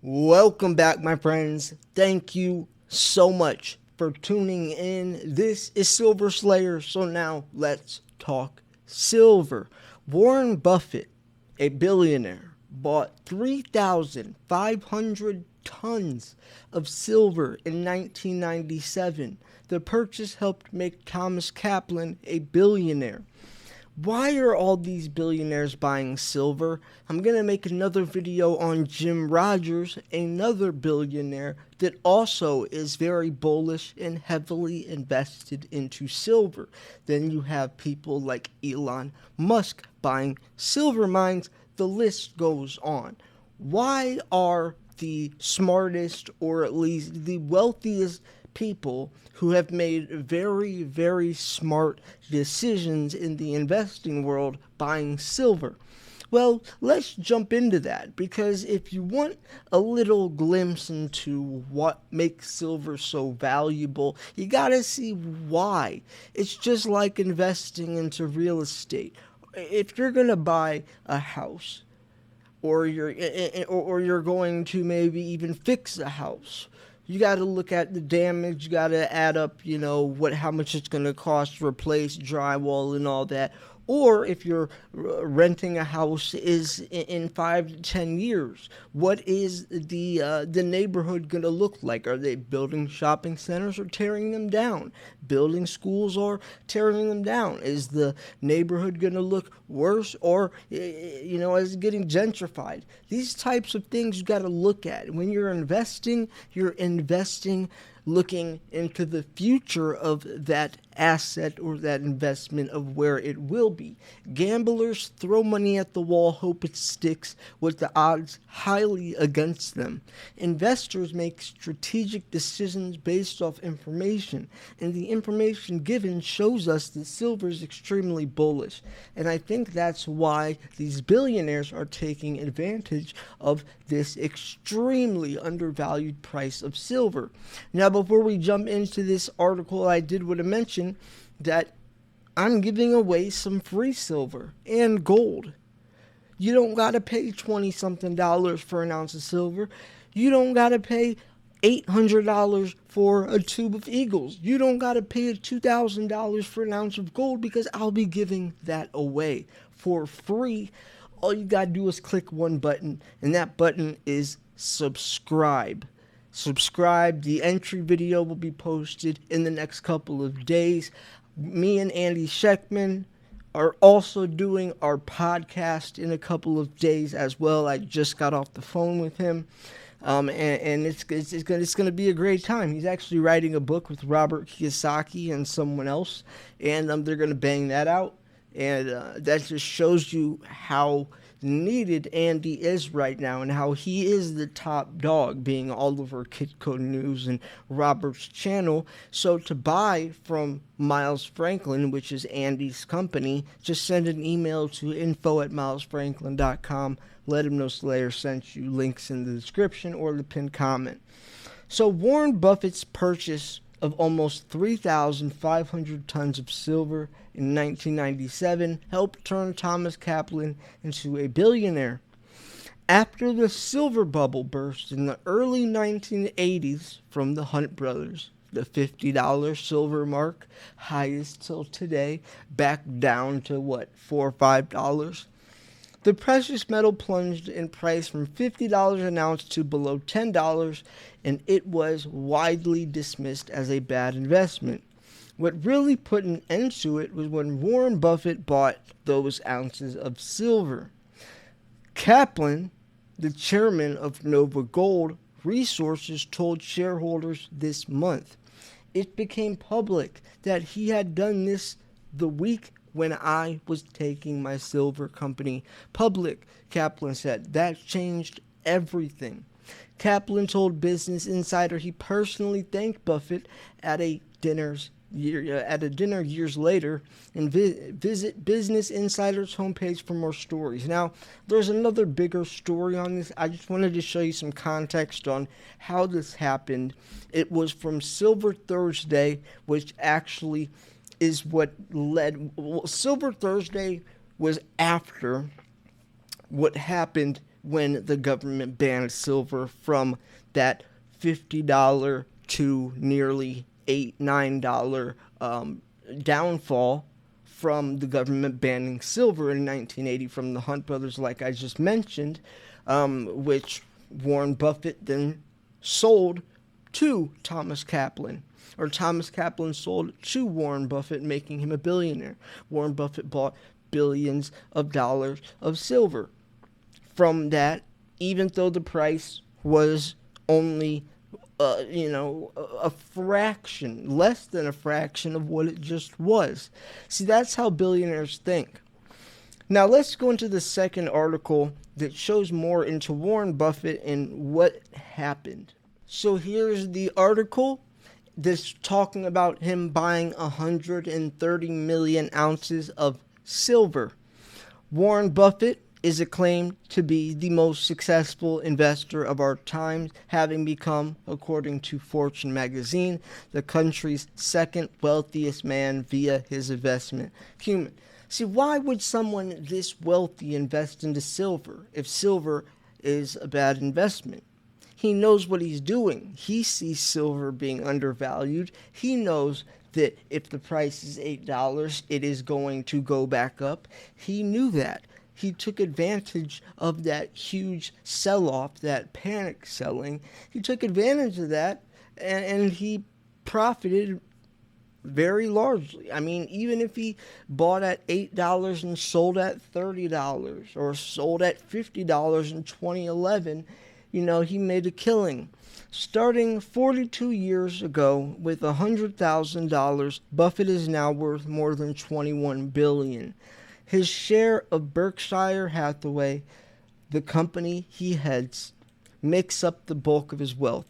Welcome back, my friends. Thank you so much for tuning in. This is Silver Slayer, so now let's talk silver. Warren Buffett, a billionaire, bought 3,500 tons of silver in 1997. The purchase helped make Thomas Kaplan a billionaire. Why are all these billionaires buying silver? I'm going to make another video on Jim Rogers, another billionaire that also is very bullish and heavily invested into silver. Then you have people like Elon Musk buying silver mines. The list goes on. Why are the smartest, or at least the wealthiest people who have made very, very smart decisions in the investing world buying silver? Well, let's jump into that, because if you want a little glimpse into what makes silver so valuable, you gotta see why. It's just like investing into real estate. If you're gonna buy a house, or you're going to maybe even fix a house, you got to look at the damage. You got to add up, how much it's going to cost to replace drywall and all that. Or if you're renting a house, is in 5 to 10 years, what is the neighborhood going to look like? Are they building shopping centers or tearing them down? Building schools or tearing them down? Is the neighborhood going to look worse, or is it getting gentrified? These types of things you got to look at when you're investing. You're investing looking into the future of that asset or that investment, of where it will be. Gamblers throw money at the wall, hope it sticks, with the odds highly against them. Investors make strategic decisions based off information, and the information given shows us that silver is extremely bullish. And I think that's why these billionaires are taking advantage of this extremely undervalued price of silver. Now, before we jump into this article, I did want to mention that I'm giving away some free silver and gold. You don't got to pay 20 something dollars for an ounce of silver. You don't got to pay $800 for a tube of Eagles. You don't got to pay $2,000 for an ounce of gold, because I'll be giving that away for free. All you got to do is click one button, and that button is subscribe. Subscribe. The entry video will be posted in the next couple of days. Me and Andy Scheckman are also doing our podcast in a couple of days as well. I just got off the phone with him. And it's going to be a great time. He's actually writing a book with Robert Kiyosaki and someone else, and they're going to bang that out. And that just shows you how needed Andy is right now, and how he is the top dog, being all over Kitco News and Robert's channel. So to buy from Miles Franklin, which is Andy's company, just send an email to info@milesfranklin.com. Let him know Slayer sent you. Links in the description or the pinned comment. So Warren Buffett's purchase of almost 3,500 tons of silver in 1997 helped turn Thomas Kaplan into a billionaire. After the silver bubble burst in the early 1980s from the Hunt brothers, the $50 silver mark, highest till today, back down to $4 or $5. The precious metal plunged in price from $50 an ounce to below $10, and it was widely dismissed as a bad investment. What really put an end to it was when Warren Buffett bought those ounces of silver. Kaplan, the chairman of Nova Gold Resources, told shareholders this month it became public that he had done this the week when I was taking my silver company public. Kaplan said that changed everything. Kaplan told Business Insider he personally thanked Buffett at a dinner years later, and visit Business Insider's homepage for more stories. Now, there's another bigger story on this. I just wanted to show you some context on how this happened. It was from Silver Thursday, which actually is what led. Silver Thursday was after what happened when the government banned silver from that $50 to nearly $9 downfall from the government banning silver in 1980 from the Hunt brothers, like I just mentioned, which Warren Buffett then sold to Thomas Kaplan. Or Thomas Kaplan sold to Warren Buffett, making him a billionaire. Warren Buffett bought billions of dollars of silver from that, even though the price was only a fraction, less than a fraction of what it just was. See, that's how billionaires think. Now let's go into the second article that shows more into Warren Buffett and what happened. So here's the article that's talking about him buying 130 million ounces of silver. Warren Buffett is acclaimed to be the most successful investor of our times, having become, according to Fortune magazine, the country's second wealthiest man via his investment acumen. See, why would someone this wealthy invest into silver if silver is a bad investment? He knows what he's doing. He sees silver being undervalued. He knows that if the price is $8, it is going to go back up. He knew that. He took advantage of that huge sell-off, that panic selling. He took advantage of that, and he profited very largely. I mean, even if he bought at $8 and sold at $30 or sold at $50 in 2011, he made a killing. Starting 42 years ago with $100,000, Buffett is now worth more than $21 billion. His share of Berkshire Hathaway, the company he heads, makes up the bulk of his wealth.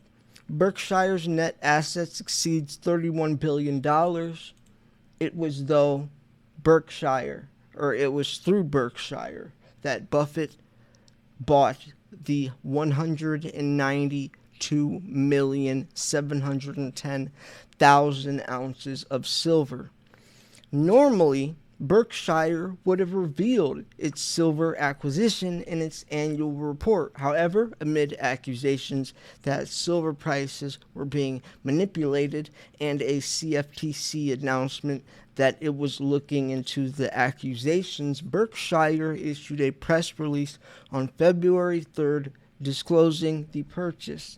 Berkshire's net assets exceeds $31 billion. It was through Berkshire that Buffett bought the 192,710,000 ounces of silver. Normally, Berkshire would have revealed its silver acquisition in its annual report. However, amid accusations that silver prices were being manipulated and a CFTC announcement that it was looking into the accusations, Berkshire issued a press release on February 3rd disclosing the purchase.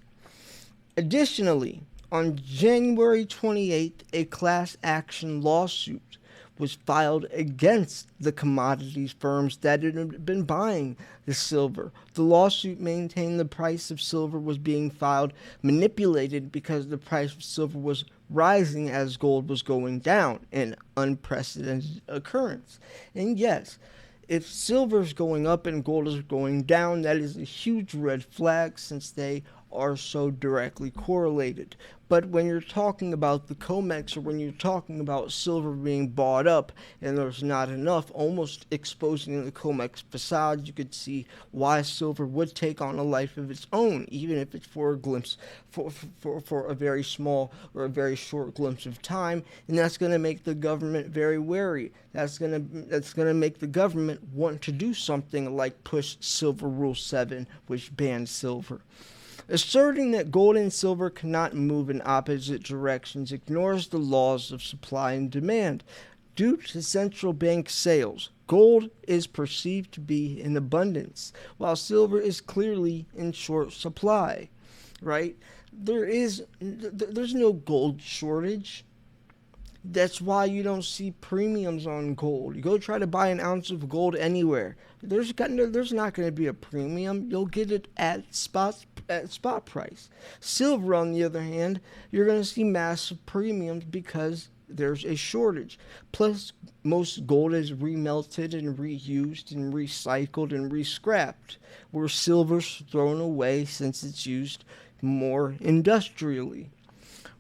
Additionally, on January 28th, a class action lawsuit was filed against the commodities firms that had been buying the silver. The lawsuit maintained the price of silver was being manipulated because the price of silver was rising as gold was going down, an unprecedented occurrence. And yes, if silver is going up and gold is going down, that is a huge red flag since they are so directly correlated. But when you're talking about the COMEX, or when you're talking about silver being bought up and there's not enough, almost exposing the COMEX facade, you could see why silver would take on a life of its own, even if it's for a glimpse, for a very small or a very short glimpse of time, and that's going to make the government very wary. That's going to make the government want to do something like push Silver Rule 7, which bans silver. Asserting that gold and silver cannot move in opposite directions ignores the laws of supply and demand. Due to central bank sales, gold is perceived to be in abundance, while silver is clearly in short supply, right? There's no gold shortage. That's why you don't see premiums on gold. You go try to buy an ounce of gold anywhere. There's not going to be a premium. You'll get it at spot price. Silver, on the other hand, you're going to see massive premiums because there's a shortage. Plus, most gold is remelted and reused and recycled and rescrapped, where silver's thrown away since it's used more industrially.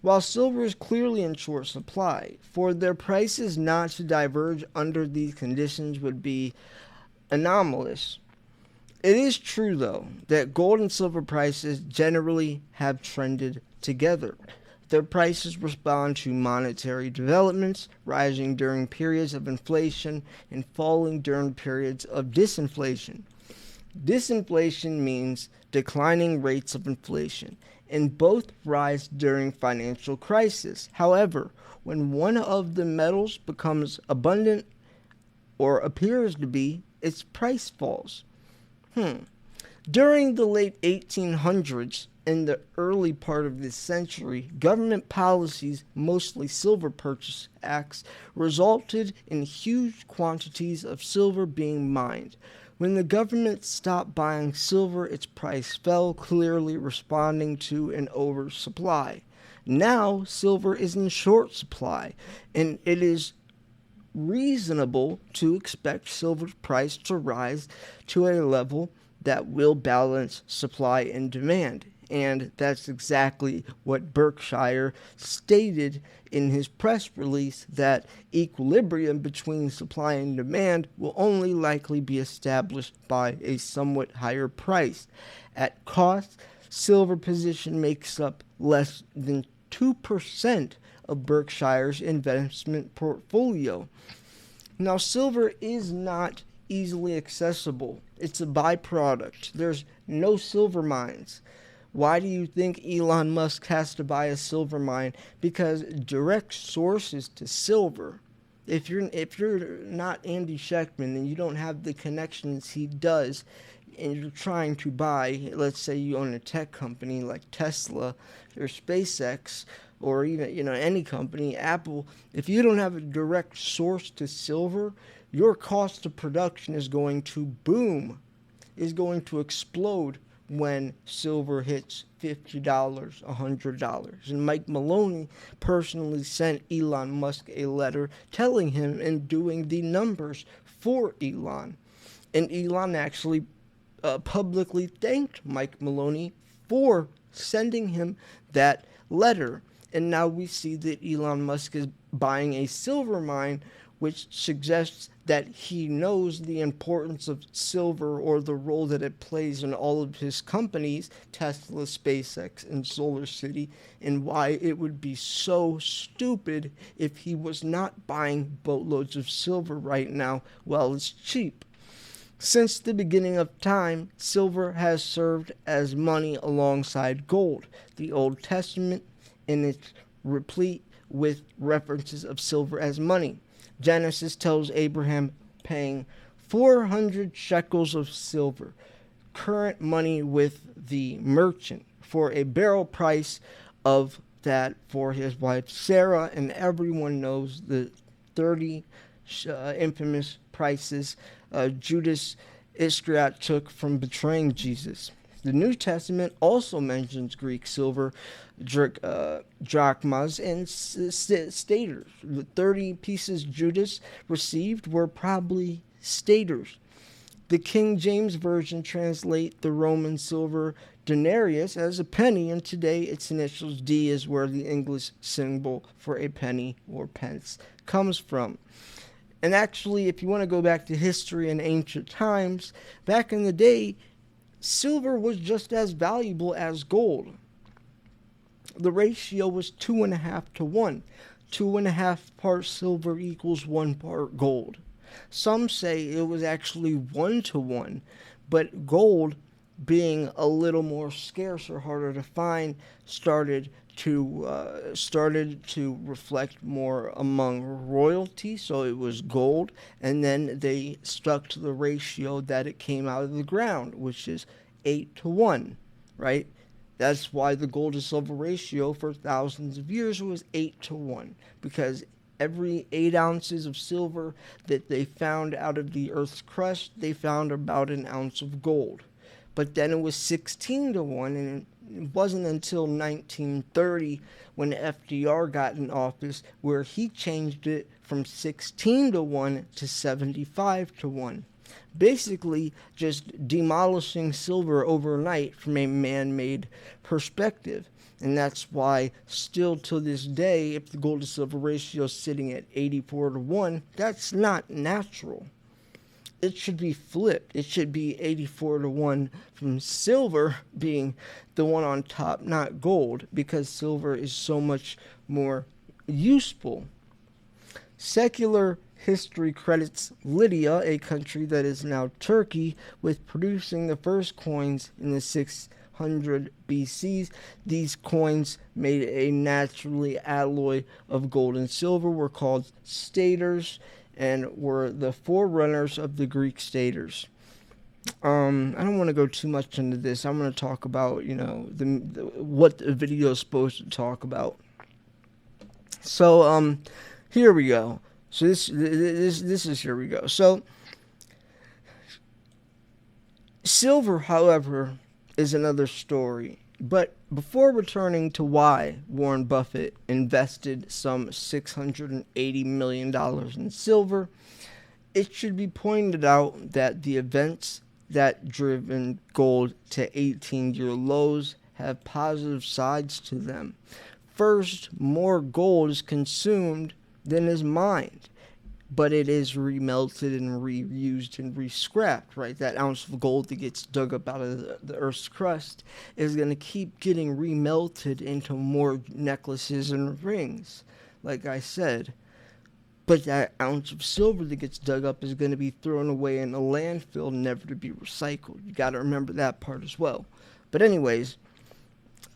While silver is clearly in short supply, for their prices not to diverge under these conditions would be anomalous. It is true, though, that gold and silver prices generally have trended together. Their prices respond to monetary developments, rising during periods of inflation and falling during periods of disinflation. Disinflation means declining rates of inflation, and both rise during financial crisis. However, when one of the metals becomes abundant or appears to be, its price falls. During the late 1800s and the early part of this century, government policies, mostly silver purchase acts, resulted in huge quantities of silver being mined. When the government stopped buying silver, its price fell, clearly responding to an oversupply. Now, silver is in short supply, and it is reasonable to expect silver's price to rise to a level that will balance supply and demand. And that's exactly what Berkshire stated in his press release, that equilibrium between supply and demand will only likely be established by a somewhat higher price. At cost, silver position makes up less than 2% of Berkshire's investment portfolio. Now, silver is not easily accessible. It's a byproduct. There's no silver mines. Why do you think Elon Musk has to buy a silver mine? Because direct sources to silver, if you're not Andy Schectman and you don't have the connections he does, and you're trying to buy, let's say you own a tech company like Tesla or SpaceX, or even any company, Apple, if you don't have a direct source to silver, your cost of production is going to boom, is going to explode when silver hits $50, $100. And Mike Maloney personally sent Elon Musk a letter telling him and doing the numbers for Elon. And Elon actually publicly thanked Mike Maloney for sending him that letter. And now we see that Elon Musk is buying a silver mine, which suggests that he knows the importance of silver, or the role that it plays in all of his companies, Tesla, SpaceX, and Solar City, and why it would be so stupid if he was not buying boatloads of silver right now while it's cheap. Since the beginning of time, silver has served as money alongside gold. The Old Testament, and it's replete with references of silver as money. Genesis tells Abraham paying 400 shekels of silver, current money with the merchant, for a barrel price of that for his wife Sarah, and everyone knows the 30 infamous prices Judas Iscariot took from betraying Jesus. The New Testament also mentions Greek silver, drachmas, and staters. The 30 pieces Judas received were probably staters. The King James Version translate the Roman silver denarius as a penny, and today its initials D is where the English symbol for a penny or pence comes from. And actually, if you want to go back to history and ancient times, back in the day, silver was just as valuable as gold. The ratio was 2.5 to 1. 2.5 parts silver equals 1 part gold. Some say it was actually 1 to 1, but gold, being a little more scarce or harder to find, started to reflect more among royalty, so it was gold, and then they stuck to the ratio that it came out of the ground, which is 8 to 1, right? That's why the gold to silver ratio for thousands of years was 8 to 1, because every 8 ounces of silver that they found out of the Earth's crust, they found about an ounce of gold. But then it was 16 to 1, and it wasn't until 1930 when FDR got in office where he changed it from 16 to 1 to 75 to 1. Basically just demolishing silver overnight from a man-made perspective. And that's why still to this day, if the gold to silver ratio is sitting at 84 to 1, that's not natural. It should be flipped. It should be 84 to 1 from silver being the one on top, not gold, because silver is so much more useful. Secular history credits Lydia, a country that is now Turkey, with producing the first coins in the 600 BC. These coins, made a naturally alloy of gold and silver, were called staters and were the forerunners of the Greek staters. I don't want to go too much into this. I'm going to talk about, what the video is supposed to talk about. So, here we go. So this is here we go. So, silver, however, is another story. But before returning to why Warren Buffett invested some $680 million in silver, it should be pointed out that the events that driven gold to 18-year lows have positive sides to them. First, more gold is consumed than is mined, but it is remelted and reused and re-scrapped, right? That ounce of gold that gets dug up out of the Earth's crust is going to keep getting remelted into more necklaces and rings, like I said. But that ounce of silver that gets dug up is going to be thrown away in a landfill, never to be recycled. You got to remember that part as well. But anyways,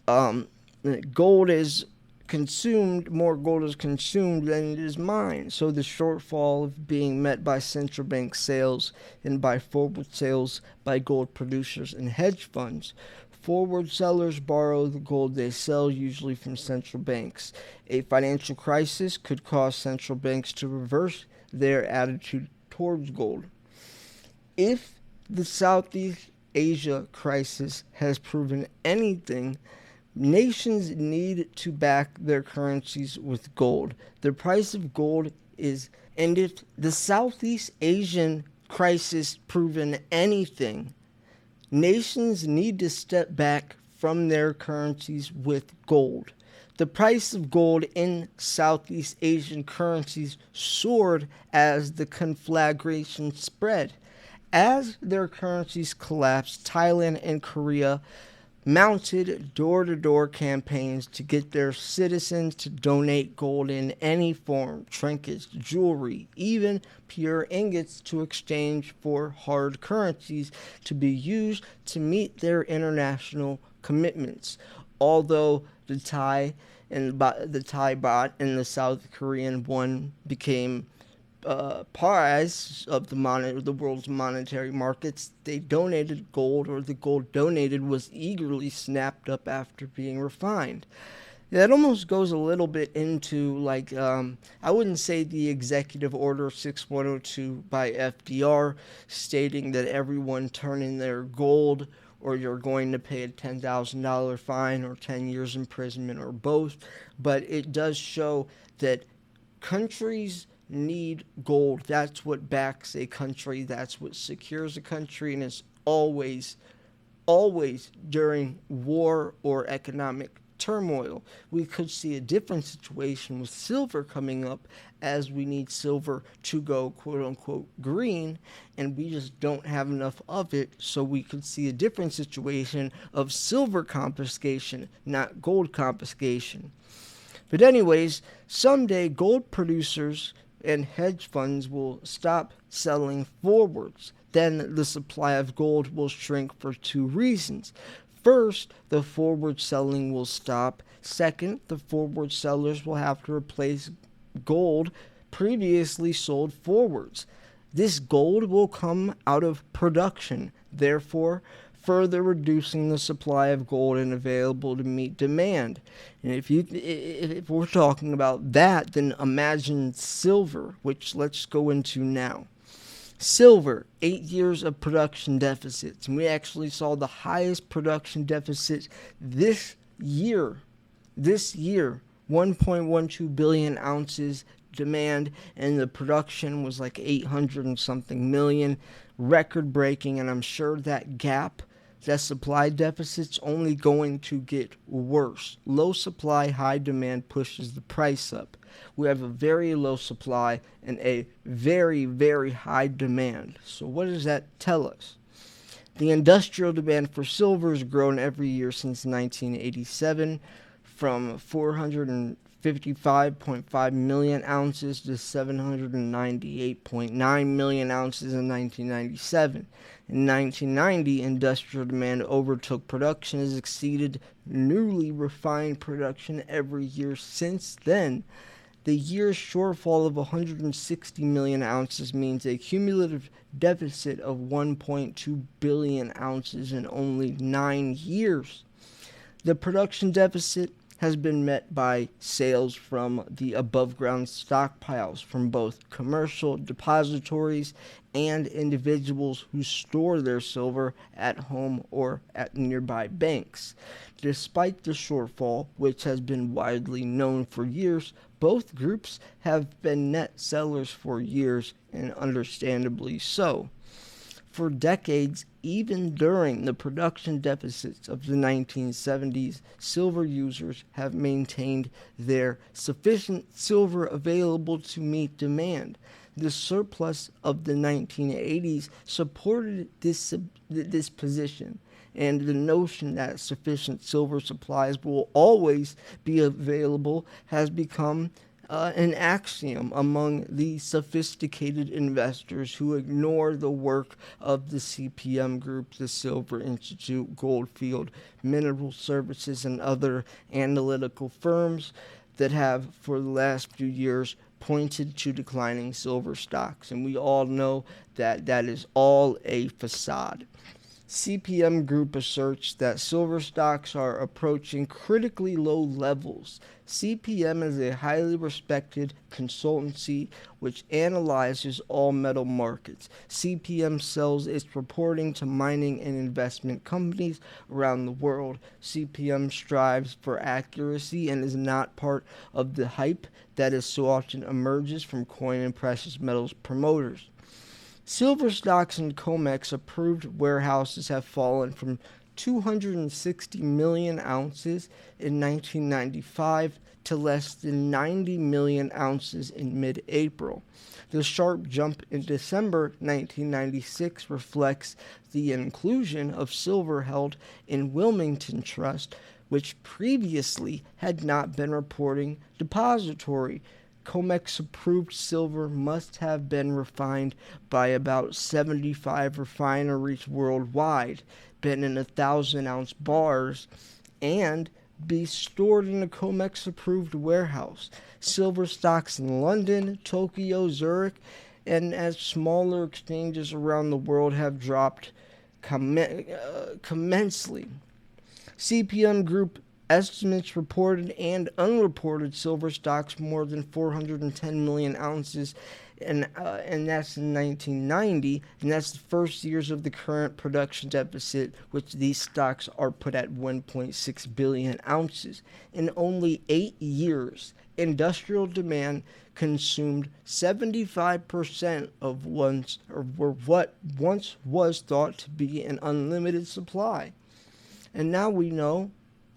gold is consumed, more gold is consumed than it is mined. So the shortfall is being met by central bank sales and by forward sales by gold producers and hedge funds. Forward sellers borrow the gold they sell, usually from central banks. A financial crisis could cause central banks to reverse their attitude towards gold. If the Southeast Asia crisis has proven anything, nations need to back their currencies with gold. The price of gold is, and if the Southeast Asian crisis proven anything, nations need to step back from their currencies with gold. The price of gold in Southeast Asian currencies soared as the conflagration spread. As their currencies collapsed, Thailand and Korea mounted door-to-door campaigns to get their citizens to donate gold in any form, trinkets, jewelry, even pure ingots, to exchange for hard currencies to be used to meet their international commitments. Although the Thai baht and the South Korean won became prize of the world's monetary markets, they donated gold, or the gold donated was eagerly snapped up after being refined. That almost goes a little bit into, I wouldn't say the Executive Order 6102 by FDR stating that everyone turn in their gold or you're going to pay a $10,000 fine or 10 years imprisonment or both, but it does show that countries need gold. That's what backs a country. That's what secures a country, and it's always during war or economic turmoil. We could see a different situation with silver coming up, as we need silver to go quote-unquote green, and we just don't have enough of it, so we could see a different situation of silver confiscation, not gold confiscation. But anyways, someday gold producers and hedge funds will stop selling forwards. Then the supply of gold will shrink for two reasons. First, the forward selling will stop. Second, the forward sellers will have to replace gold previously sold forwards. This gold will come out of production, therefore further reducing the supply of gold and available to meet demand. And if we're talking about that, then imagine silver, which let's go into now. Silver, 8 years of production deficits, and we actually saw the highest production deficit this year, 1.12 billion ounces demand, and the production was like 800 and something million, record breaking, and I'm sure that gap, that supply deficit's only going to get worse. Low supply, high demand pushes the price up. We have a very low supply and a very, very high demand. So what does that tell us? The industrial demand for silver has grown every year since 1987, from 450 55.5 million ounces to 798.9 million ounces in 1997. In 1990, industrial demand overtook production, has exceeded newly refined production every year since then. The year's shortfall of 160 million ounces means a cumulative deficit of 1.2 billion ounces in only 9 years. The production deficit has been met by sales from the above-ground stockpiles from both commercial depositories and individuals who store their silver at home or at nearby banks. Despite the shortfall, which has been widely known for years, both groups have been net sellers for years, and understandably so. For decades, even during the production deficits of the 1970s, silver users have maintained their sufficient silver available to meet demand. The surplus of the 1980s supported this position, and the notion that sufficient silver supplies will always be available has become an axiom among the sophisticated investors who ignore the work of the CPM Group, the Silver Institute, Goldfield, Mineral Services, and other analytical firms that have, for the last few years, pointed to declining silver stocks. And we all know that that is all a facade. CPM Group asserts that silver stocks are approaching critically low levels. CPM is a highly respected consultancy which analyzes all metal markets. CPM sells its reporting to mining and investment companies around the world. CPM strives for accuracy and is not part of the hype that is so often emerges from coin and precious metals promoters. Silver stocks in COMEX approved warehouses have fallen from 260 million ounces in 1995 to less than 90 million ounces in mid-April. The sharp jump in December 1996 reflects the inclusion of silver held in Wilmington Trust, which previously had not been reporting depository. COMEX-approved silver must have been refined by about 75 refineries worldwide, been in 1,000-ounce bars, and be stored in a COMEX-approved warehouse. Silver stocks in London, Tokyo, Zurich, and as smaller exchanges around the world have dropped immensely. CPM Group estimates reported and unreported silver stocks more than 410 million ounces, and that's in 1990, and that's the first years of the current production deficit, which these stocks are put at 1.6 billion ounces. In only 8 years, industrial demand consumed 75% of what once was thought to be an unlimited supply. And now we know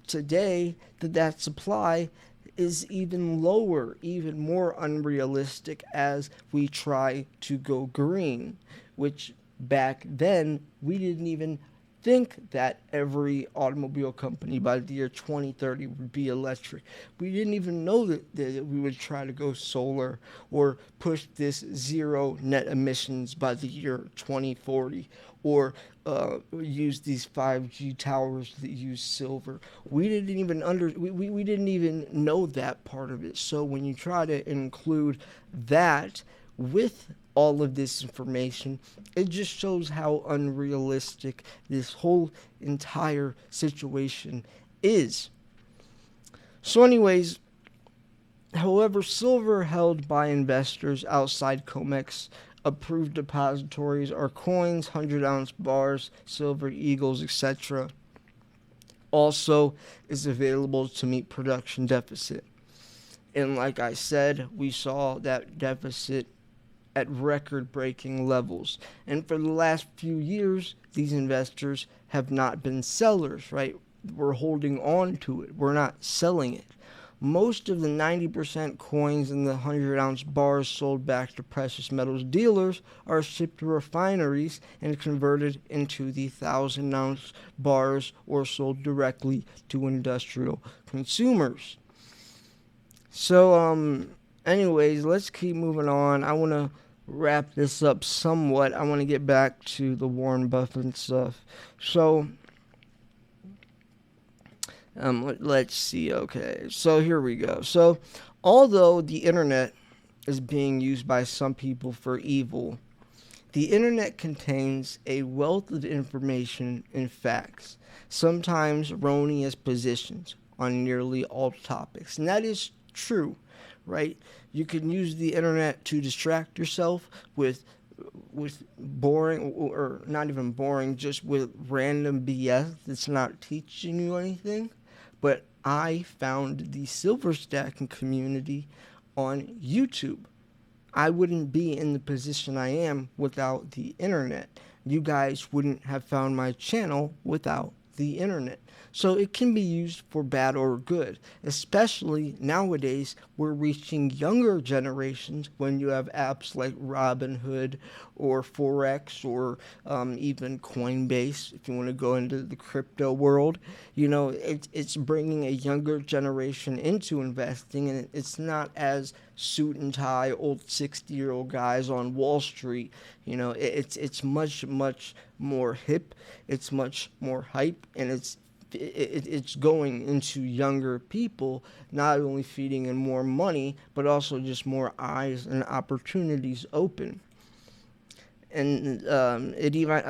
today that supply is even lower, even more unrealistic as we try to go green, which back then we didn't even think that every automobile company by the year 2030 would be electric. We didn't even know that we would try to go solar or push this zero net emissions by the year 2040, or use these 5G towers that use silver. We didn't even know that part of it. So when you try to include that with all of this information, it just shows how unrealistic this whole entire situation is. So anyways, however, silver held by investors outside COMEX approved depositories are coins, 100-ounce bars, silver eagles, etc. also is available to meet production deficit. And like I said, we saw that deficit at record-breaking levels. And for the last few years, these investors have not been sellers, right? We're holding on to it. We're not selling it. Most of the 90% coins in the 100-ounce bars sold back to precious metals dealers are shipped to refineries and converted into the 1,000-ounce bars or sold directly to industrial consumers. So, anyways, let's keep moving on. I want to wrap this up somewhat. I want to get back to the Warren Buffett stuff. So, let's see. Okay, so here we go. So, although the internet is being used by some people for evil, the internet contains a wealth of information and facts, sometimes erroneous positions on nearly all topics. And that is true, right? You can use the internet to distract yourself with boring, or not even boring, just with random BS that's not teaching you anything. But I found the silver stacking community on YouTube. I wouldn't be in the position I am without the internet. You guys wouldn't have found my channel without the internet. So it can be used for bad or good. Especially nowadays, we're reaching younger generations when you have apps like Robinhood or Forex or even Coinbase, if you want to go into the crypto world. You know, it's bringing a younger generation into investing, and it's not as suit and tie old 60-year-old guys on Wall Street. You know, it's much more hip, it's much more hype, and it's going into younger people, not only feeding in more money, but also just more eyes and opportunities open. And it even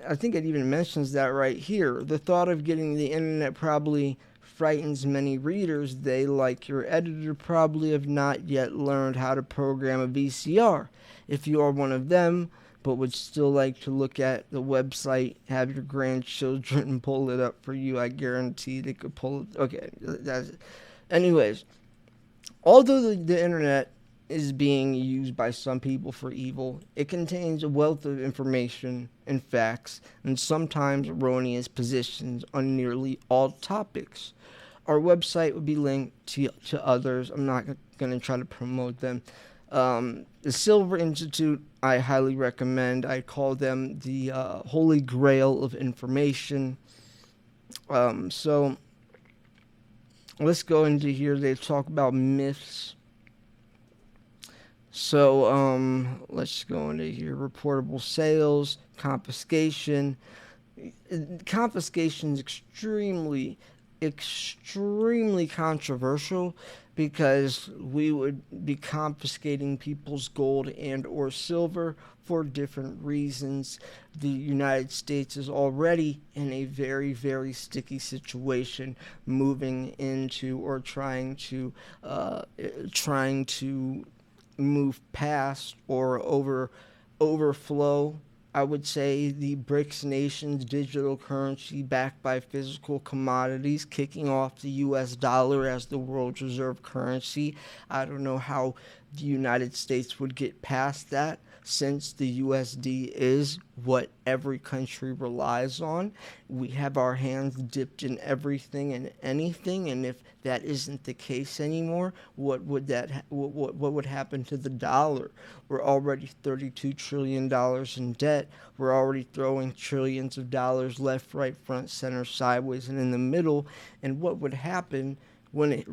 I think it even mentions that right here. The thought of getting the internet probably frightens many readers. They, like your editor, probably have not yet learned how to program a VCR. If you are one of them, but would still like to look at the website, have your grandchildren pull it up for you, I guarantee they could pull it. Okay, that's it. Anyways, although the internet is being used by some people for evil, it contains a wealth of information and facts, and sometimes erroneous positions on nearly all topics. Our website would be linked to others. I'm not going to try to promote them. The Silver Institute, I highly recommend. I call them the holy grail of information. So let's go into here. They talk about myths. So let's go into here. Reportable sales, confiscation. Confiscation is extremely controversial because we would be confiscating people's gold and or silver for different reasons. The United States is already in a very sticky situation, moving into or trying to move past or overflow, I would say, the BRICS nations' digital currency backed by physical commodities, kicking off the US dollar as the world's reserve currency. I don't know how the United States would get past that, since the USD is what every country relies on. We have our hands dipped in everything and anything, and if that isn't the case anymore, what would happen to the dollar? We're already $32 trillion in debt. We're already throwing trillions of dollars left, right, front, center, sideways, and in the middle. And what would happen when it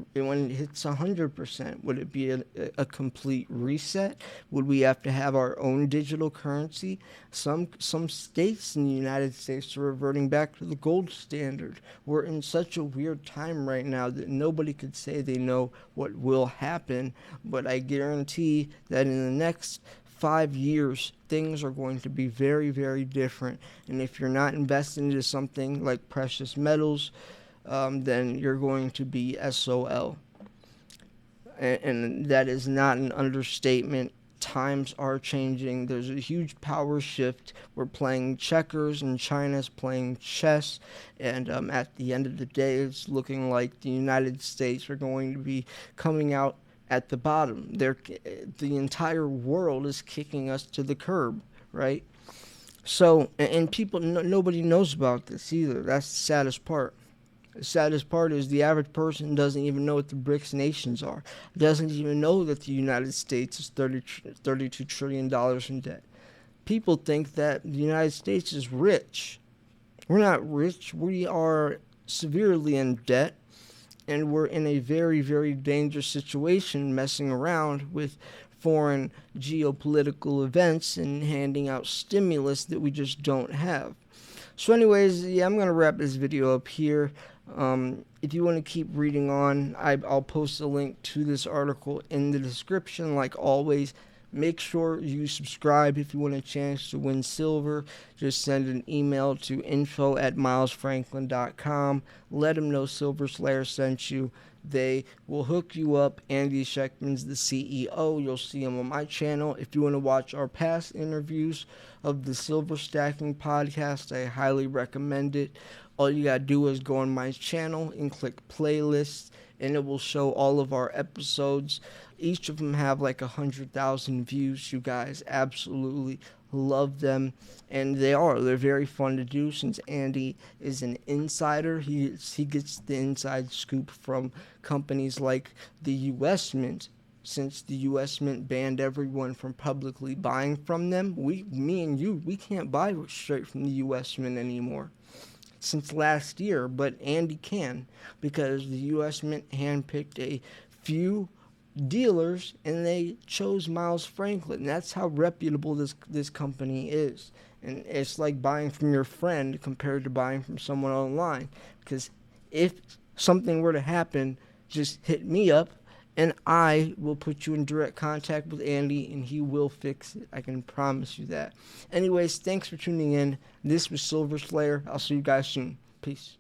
hits 100%? Would it be a complete reset? Would we have to have our own digital currency? Some states in the United States are reverting back to the gold standard. We're in such a weird time right now that nobody could say they know what will happen, but I guarantee that in the next 5 years, things are going to be very different. And if you're not investing into something like precious metals, then you're going to be SOL. And that is not an understatement. Times are changing. There's a huge power shift. We're playing checkers and China's playing chess. And at the end of the day, it's looking like the United States are going to be coming out at the bottom. The entire world is kicking us to the curb, right? So, and people, nobody knows about this either. That's the saddest part. The saddest part is the average person doesn't even know what the BRICS nations are. Doesn't even know that the United States is $32 trillion in debt. People think that the United States is rich. We're not rich. We are severely in debt. and we're in a very, very dangerous situation messing around with foreign geopolitical events and handing out stimulus that we just don't have. So anyways, yeah, I'm going to wrap this video up here. If you want to keep reading on, I'll post a link to this article in the description. Like always, make sure you subscribe if you want a chance to win silver. Just send an email to info@milesfranklin.com. Let them know Silver Slayer sent you. They will hook you up. Andy Schechtman's the CEO. You'll see him on my channel. If you want to watch our past interviews of the Silver Stacking podcast, I highly recommend it. All you gotta do is go on my channel and click playlists, and it will show all of our episodes. Each of them have like 100,000 views. You guys absolutely love them, and they're very fun to do. Since Andy is an insider, he gets the inside scoop from companies like the U.S. Mint. Since the U.S. Mint banned everyone from publicly buying from them, me and you can't buy straight from the U.S. Mint anymore since last year, but Andy can, because the U.S. Mint handpicked a few dealers and they chose Miles Franklin. That's how reputable this company is. And it's like buying from your friend compared to buying from someone online, because if something were to happen, just hit me up and I will put you in direct contact with Andy, and he will fix it. I can promise you that. Anyways, thanks for tuning in. This was Silver Slayer. I'll see you guys soon. Peace.